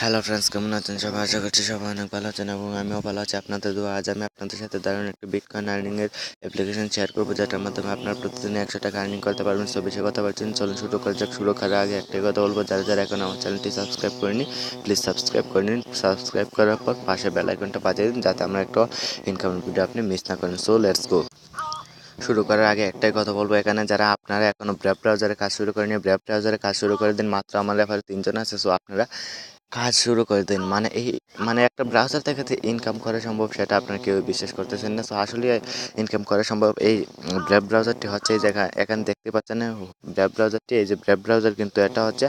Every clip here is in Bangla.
হ্যালো ফ্রেন্ডস, কেমন আছেন সবাই? আশা করছি সবাই অনেক ভালো আছেন এবং আমিও ভালো আছি। আপনাদের দোয়া আজ আমি আপনাদের সাথে দারুণ একটা বিটকয়েন আর্নিংয়ের অ্যাপ্লিকেশন শেয়ার করবো, যেটার মাধ্যমে আপনার প্রতিদিন 100 টাকা আর্নিং করতে পারবেন। সো বেশি কথা বলছেন, চলুন শুরু করা যাক। শুরু করার আগে একটাই কথা বলবো, যারা যারা এখন আমার চ্যানেলটি সাবস্ক্রাইব করেনি প্লিজ সাবস্ক্রাইব করে নিন। সাবস্ক্রাইব করার পর পাশে বেল আইকনটা বাজিয়ে দিন, যাতে আমরা একটা ইনকামের ভিডিও আপনি মিস না করেন। So let's go. শুরু করার আগে একটাই কথা বলবো, এখানে যারা আপনারা এখনো ব্রেভ ব্রাউজারে কাজ শুরু করেনি, ব্রেভ ব্রাউজারে কাজ শুরু করে দিন। মাত্র আমার রেফারে 3 জন আছে। সো আপনারা কাজ শুরু করে দিন। মানে একটা ব্রাউজার থেকে যে ইনকাম করা সম্ভব সেটা আপনারা কেউ বিশ্বাস করতেছেন না। সো আসলে ইনকাম করা সম্ভব। এই ব্রেভ ব্রাউজারটি হচ্ছে এই জায়গা এখানে দেখতে পাচ্ছেন না, ব্রেভ ব্রাউজারটি, এই যে ব্রেভ ব্রাউজার, কিন্তু এটা হচ্ছে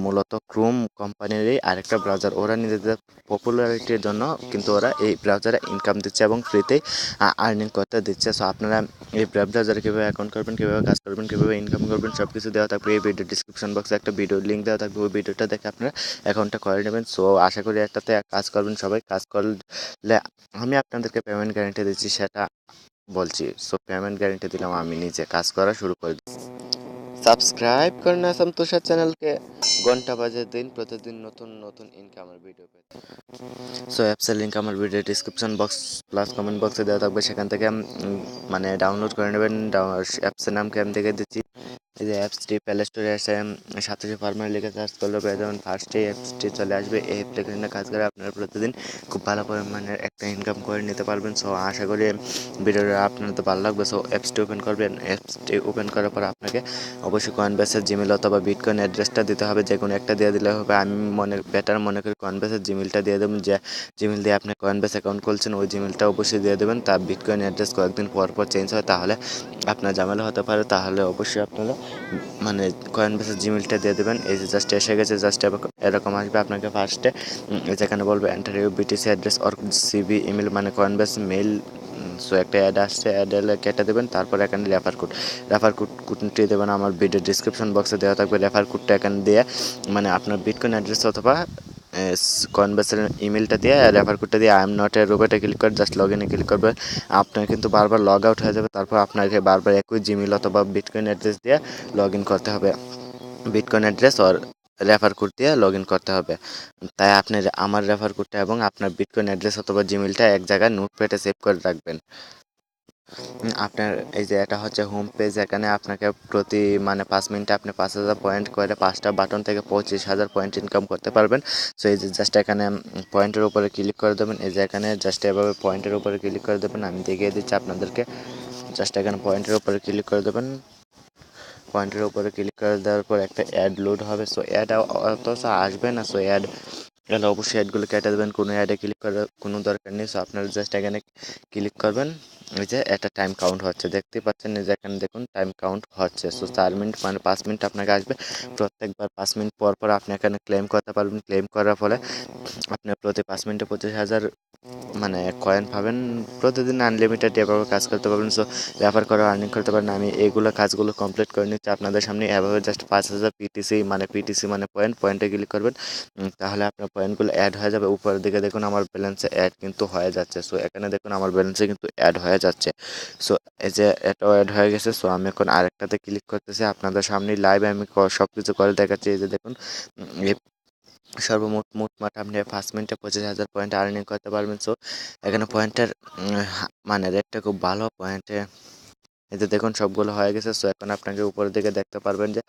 মূলত ক্রোম কোম্পানিরই আরেকটা ব্রাউজার। ওরা নিজেদের পপুলারিটির জন্য কিন্তু ওরা এই ব্রাউজারে ইনকাম দিচ্ছে এবং ফ্রিতেই আর্নিং করতে দিচ্ছে। সো আপনারা এই ব্রেভ ব্রাউজারে কীভাবে অ্যাকাউন্ট করবেন, কীভাবে কাজ করবেন, কীভাবে ইনকাম করবেন, সব কিছু দেওয়া থাকবে এই ভিডিও ডিসক্রিপশন বক্সে। একটা ভিডিও লিঙ্ক দেওয়া থাকবে, ওই ভিডিওটা দেখে আপনারা অ্যাকাউন্টটা করে নেবেন। সো আশা করি একটাতে কাজ করবেন সবাই। কাজ করলে আমি আপনাদেরকে পেমেন্ট গ্যারেন্টি দিচ্ছি, সেটা বলছি। সো পেমেন্ট গ্যারেন্টি দিলাম, আমি নিজে কাজ করা শুরু করে দিই। সাবস্ক্রাইব করেন আসাম তুষার চ্যানেলকে, ঘন্টা বাজে দিন প্রতিদিন নতুন নতুন ইনকামের ভিডিও পেতে। সো অ্যাপসের লিঙ্ক আমার video description box plus comment বক্সে দেওয়া থাকবে, সেখান থেকে মানে ডাউনলোড করে নেবেন। অ্যাপসের নামকে আমি দেখে দিচ্ছি। এই যে অ্যাপসটি প্লে স্টোরে এসে সাতোশি ফার্মার লিখে সার্চ করলে পেয়ে যাবেন, ফার্স্টে অ্যাপসটি চলে আসবে। এই অ্যাপ্লিকেশনে কাজ করে আপনারা প্রতিদিন খুব ভালো পরিমাণের একটা ইনকাম করে নিতে পারবেন। সো আশা করি ভিডিওটা আপনার তো ভালো লাগবে। সো অ্যাপসটি ওপেন করবেন। অ্যাপসটি ওপেন করার পর আপনাকে অবশ্যই কয়েনবেসের জিমেল অথবা বিটকয়েন অ্যাড্রেসটা দিতে হবে, যে কোনো একটা দিয়ে দিলে হবে। আমি মনে করি কয়েনবেসের জিমেলটা দিয়ে দেবেন, যে জিমেল দিয়ে আপনি কয়েনবেস অ্যাকাউন্ট খুলছেন ওই জিমেলটা অবশ্যই দিয়ে দেবেন। তার বিটকয়েন অ্যাড্রেস কয়েকদিন পর পর চেঞ্জ হয়, তাহলে আপনার ঝামেলা হতে পারে। তাহলে অবশ্যই আপনারা মানে কয়েনবেসের জিমেলটা দিয়ে দেবেন। এই যে জাস্ট এসে গেছে, জাস্ট এরকম আসবে। আপনাকে ফার্স্টে যেখানে বলবে enter you BTC address or CB email, মানে কয়েনবেস মেল। সো একটা অ্যাড আসছে, অ্যাড এলে কেটে দেবেন। তারপর এখানে রেফার কোডটি দেবেন। আমার ভিডিও ডিসক্রিপশন বক্সে দেওয়া থাকবে। রেফার কোডটা এখানে দিয়ে মানে আপনার বিটকয়েন অ্যাড্রেস অথবা কয়েনবেসের ইমেলটা দিয়ে রেফার কোডটা দিয়ে আই এম নট এ রোবটে ক্লিক করে জাস্ট লগ ইনে ক্লিক করবে। আপনার কিন্তু বারবার লগ আউট হয়ে যাবে, তারপর আপনাকে বারবার একই জিমেল অথবা বিটকয়েন অ্যাড্রেস দিয়ে লগ ইন করতে হবে। বিটকয়েন অ্যাড্রেস আর রেফার কোড দিয়ে লগ ইন করতে হবে। তাই আপনি আমার রেফার কোডটা এবং আপনার বিটকয়েন অ্যাড্রেস অথবা জিমেলটা এক জায়গায় নোটপ্যাডে সেভ করে রাখবেন। আপনার এই যে এটা হচ্ছে হোম পেজ। এখানে আপনাকে প্রতি মানে 5 মিনিটে আপনি 5,000 পয়েন্ট করে 5টা বাটন থেকে 25,000 পয়েন্ট ইনকাম করতে পারবেন। সো এই যে জাস্ট এখানে পয়েন্টের উপরে ক্লিক করে দেবেন। এই যে এখানে জাস্ট এভাবে পয়েন্টের উপরে ক্লিক করে দেবেন। আমি দেখিয়ে দিচ্ছি আপনাদেরকে। জাস্ট এখানে পয়েন্টের উপরে ক্লিক করে দেবেন। পয়েন্টের উপরে ক্লিক করে দেওয়ার পর একটা অ্যাড লোড হবে। সো অ্যাড অত আসবে না। সো অ্যাড এলে অবশ্যই অ্যাডগুলো কেটে দেবেন, কোনো অ্যাডে ক্লিক করার কোনো দরকার নেই। সো আপনারা জাস্ট এখানে ক্লিক করবেন। এই যে একটা টাইম কাউন্ট হচ্ছে, দেখতে পাচ্ছেন এই যে এখানে দেখুন টাইম কাউন্ট হচ্ছে। সো 4 মিনিট মানে 5 মিনিট আপনাকে আসবে। প্রত্যেকবার 5 মিনিট পর পর আপনি এখানে ক্লেম করতে পারবেন। ক্লেম করার ফলে আপনি প্রতি 5 মিনিটে 25,000 মানে কয়েন পাবেন। প্রতিদিন আনলিমিটেড এভাবে কাজ করতে পারবেন। সো রেফার করে আর্নিং করতে পারেন। আমি এইগুলো কাজগুলো কমপ্লিট করে নিচ্ছি আপনাদের সামনে। এভাবে জাস্ট 5,000 পিটিসি মানে পয়েন্টে ক্লিক করবেন। তাহলে আপনার পয়েন্টগুলো অ্যাড হয়ে যাবে। উপরের দিকে দেখুন আমার ব্যালেন্সে অ্যাড কিন্তু হয়ে যাচ্ছে। সো এখানে দেখুন আমার ব্যালেন্সে কিন্তু অ্যাড হয়ে যাচ্ছে। সো এই যে এটাও অ্যাড হয়ে গেছে। সো আমি এখন আরেকটাতে ক্লিক করতেছি, আপনাদের সামনে লাইভে আমি সব কিছু করে দেখাচ্ছি। এই যে দেখুন মোটমাট আপনি 5 মিনিটে 25,000 পয়েন্ট আর্নিং করতে পারবেন। সো এখানে পয়েন্টের মানে রেটটা খুব ভালো পয়েন্টে। এই যে দেখুন সবগুলো হয়ে গেছে। সো এখন আপনাকে উপরের দিকে দেখতে পারবেন যে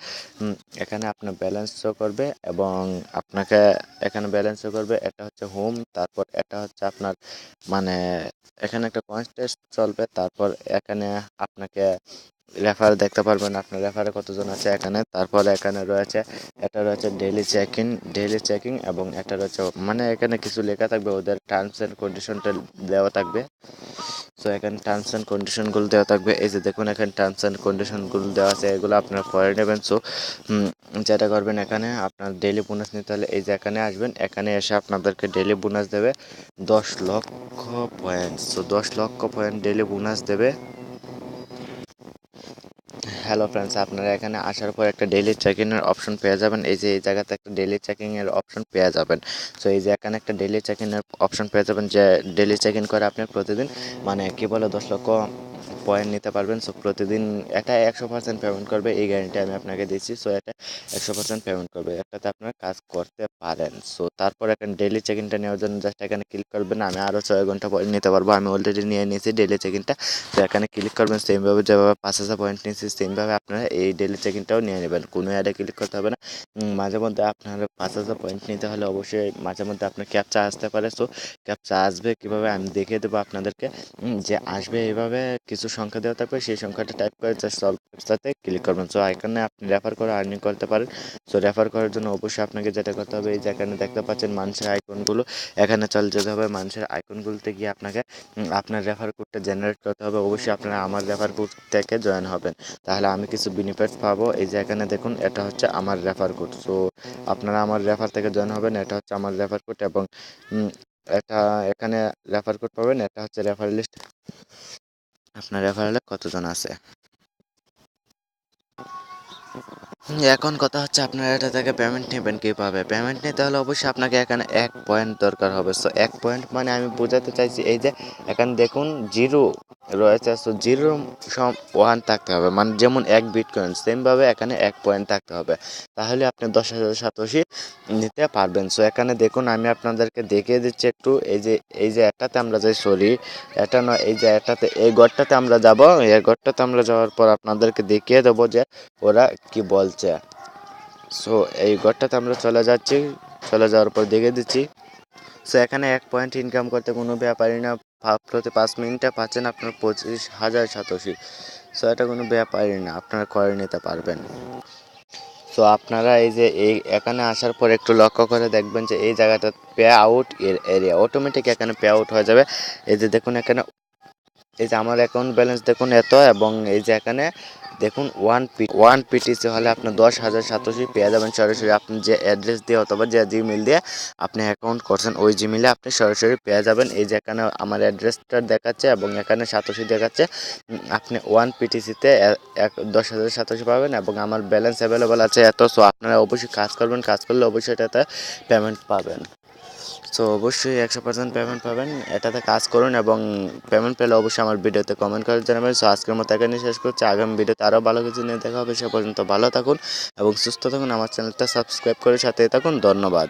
এখানে আপনার ব্যালেন্স শো করবে এবং আপনাকে এখানে ব্যালেন্স শো করবে। এটা হচ্ছে হোম, তারপর এটা হচ্ছে আপনার মানে এখানে একটা কনটেস্ট চলবে। তারপর এখানে আপনাকে রেফার দেখতে পারবেন, আপনার রেফারে কতজন আছে এখানে। তারপর এখানে রয়েছে এটা রয়েছে ডেইলি চেকিং এবং এটা রয়েছে মানে এখানে কিছু লেখা থাকবে, ওদের টার্মস অ্যান্ড কন্ডিশনটা দেওয়া থাকবে। সো এখানে টার্মস অ্যান্ড কন্ডিশনগুলো দেওয়া থাকবে। এই যে দেখুন এখানে টার্মস অ্যান্ড কন্ডিশনগুলো দেওয়া আছে, এগুলো আপনারা পড়ে নেবেন। সো যেটা করবেন, এখানে আপনার ডেইলি বোনাস নিতে হলে এই যে এখানে আসবেন। এখানে এসে আপনাদেরকে ডেইলি বোনাস দেবে 10 লক্ষ পয়েন্ট। সো 10 লক্ষ পয়েন্ট ডেইলি বোনাস দেবে। হ্যালো ফ্রেন্ডস, আপনারা এখানে আসার পর একটা ডেইলি চেকিংয়ের অপশন পেয়ে যাবেন। এই যে এই জায়গাতে একটা ডেইলি চেকিংয়ের অপশন পেয়ে যাবেন। সো এই যে এখানে একটা ডেইলি চেকিংয়ের অপশন পেয়ে যাবেন, যে ডেইলি চেক ইন করে আপনি প্রতিদিন মানে কি বলে 10 লক্ষ পয়েন্ট নিতে পারবেন। সো প্রতিদিন এটা 100% পেমেন্ট করবে, এই গ্যারান্টি আমি আপনাকে দিচ্ছি। সো এটা 100% পেমেন্ট করবে, এটাতে আপনারা কাজ করতে পারেন। সো তারপর এখানে ডেইলি চেক ইনটা নেওয়ার জন্য জাস্ট এখানে ক্লিক করবেন। আমি আরও 6 ঘন্টা পরে নিতে পারবো, আমি অলরেডি নিয়ে নিয়েছি ডেইলি চেক ইনটা। তো এখানে ক্লিক করবেন, সেমভাবে যেভাবে 5000 পয়েন্ট নিয়েছি সেমভাবে আপনারা এই ডেইলি চেক ইনটাও নিয়ে নেবেন, কোনো অ্যাডে ক্লিক করতে হবে না। মাঝে মধ্যে আপনার 5000 পয়েন্ট নিতে হলে অবশ্যই মাঝে মধ্যে আপনার ক্যাপচা আসতে পারে। সো ক্যাপচা আসবে কীভাবে আমি দেখিয়ে দেবো আপনাদেরকে, যে আসবে এইভাবে কিছু সংখ্যা দেওয়া থাকবে, সেই সংখ্যাটা টাইপ করে জাস্ট সলভ ক্যাপচাতে ক্লিক করবেন। সো এখানে আপনি রেফার করে আর্নিং করতে পারেন। সো রেফার করার জন্য অবশ্যই আপনাকে যেটা করতে হবে, এই যে এখানে দেখতে পাচ্ছেন মানুষের আইকনগুলো, এখানে চলে যেতে হবে। মানুষের আইকনগুলোতে গিয়ে আপনাকে আপনার রেফার কোডটা জেনারেট করতে হবে। অবশ্যই আপনারা আমার রেফার কোড থেকে জয়েন হবেন, তাহলে আমি কিছু বেনিফিট পাবো। এই যে এখানে দেখুন, এটা হচ্ছে আমার রেফার কোড। সো আপনারা আমার রেফার থেকে জয়েন হবেন, এটা হচ্ছে আমার রেফার কোড। এবং এটা এখানে রেফার কোড পাবেন, এটা হচ্ছে রেফার লিস্ট, আপনার রেফারেলে কতজন আছে। এখন কথা হচ্ছে আপনারা এটা থেকে পেমেন্ট নেবেন কীভাবে। পেমেন্ট নিতে হলে অবশ্যই আপনাকে এখানে 1 পয়েন্ট দরকার হবে। সো 1 পয়েন্ট মানে আমি বোঝাতে চাইছি, এই যে এখানে দেখুন জিরো রয়েছে, সো 0.1 থাকতে হবে, মানে যেমন 1 বিটকয়েন, সেমভাবে এখানে 1 পয়েন্ট থাকতে হবে, তাহলে আপনি 10,000 সাতোশি নিতে পারবেন। সো এখানে দেখুন, আমি আপনাদেরকে দেখিয়ে দিচ্ছি একটু। এই যে এটাতে আমরা যাই, সরি এটা নয়, এই যে এটাতে, এই ঘরটাতে আমরা যাব। এই ঘরটাতে আমরা যাওয়ার পর আপনাদেরকে দেখিয়ে দেবো যে ওরা কি বলছে। সো এই ঘরটাতে আমরা চলে যাচ্ছি, চলে যাওয়ার পর দেখে দিচ্ছি। সো এখানে 1 পয়েন্ট ইনকাম করতে কোনো ব্যাপারই না, প্রতি 5 মিনিটে পাচ্ছেন আপনার 25,000 সাতোশি। সো এটা কোনো ব্যাপারই না, আপনারা করে নিতে পারবেন। সো আপনারা এই যে এখানে আসার পর একটু লক্ষ্য করে দেখবেন যে এই জায়গাটা পে আউট এরিয়া, অটোমেটিক এখানে পে আউট হয়ে যাবে। এই যে দেখুন এখানে, এই যে আমার অ্যাকাউন্ট ব্যালেন্স দেখুন এত, এবং এই যে এখানে দেখুন 1 পিটিসি হলে আপনি 10,000 সাতোশি পেয়ে যাবেন সরাসরি। আপনি যে অ্যাড্রেস দিয়ে অথবা যে জিমেল দিয়ে আপনি অ্যাকাউন্ট করছেন, ওই জিমেলে আপনি সরাসরি পেয়ে যাবেন। এই যে এখানে আমার অ্যাড্রেসটা দেখাচ্ছে এবং এখানে সাতোশি দেখাচ্ছে। আপনি 1 পিটিসিতে 10,000 সাতোশি পাবেন, এবং আমার ব্যালেন্স অ্যাভেলেবল আছে এত। সো আপনারা অবশ্যই কাজ করবেন, কাজ করলে অবশ্যই এটাতে পেমেন্ট পাবেন। সো অবশ্যই 100% পেমেন্ট পাবেন, এটাতে কাজ করুন, এবং পেমেন্ট পেলে অবশ্যই আমার ভিডিওতে কমেন্ট করে জানাবেন। সো আজকের মতো এখানে শেষ করছি, আগামী ভিডিওতে আরও ভালো কিছু নিয়ে দেখা হবে। সে পর্যন্ত ভালো থাকুন এবং সুস্থ থাকুন, আমার চ্যানেলটা সাবস্ক্রাইব করে সাথে থাকুন। ধন্যবাদ।